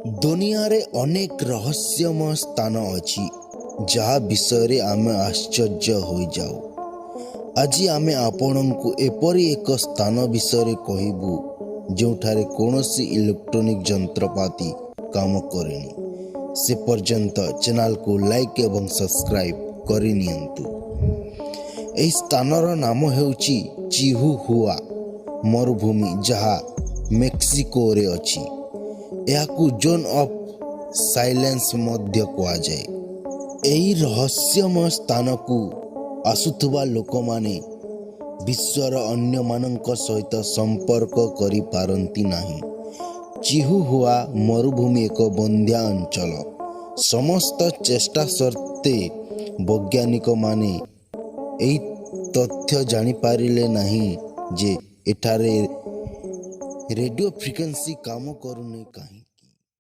दुनिया रे अनेक रहस्यमय स्थान अछि जहा विषय आमे आश्चर्य हो जाऊ। आज आमे आपणको एपरी एक स्थान विषय कहबू जोठारे कौनसी इलेक्ट्रॉनिक जंत्रपाति काम करेनी। से पर्यंत चैनल को लाइक एवं सब्सक्राइब करि नियंतु। एही स्थानर नाम हेउची चिहुहुआ मरुभूमि जहा मेक्सिको रे अछि। याकू जोन ऑफ साइलेंस मध्य कहा जाए। एही रहस्यमय स्थान को आसुथुबा लोक माने विश्वर अन्य मानक सहित संपर्क करि पारंती नाही। चिहुहुआ मरुभूमि एक बंध्या अंचल। समस्त चेष्टा सत्ते वैज्ञानिक माने एही तथ्य जानी पारिले नहीं जे एठारे रेडियो फ्रिक्वेंसी काम करूने कहीं।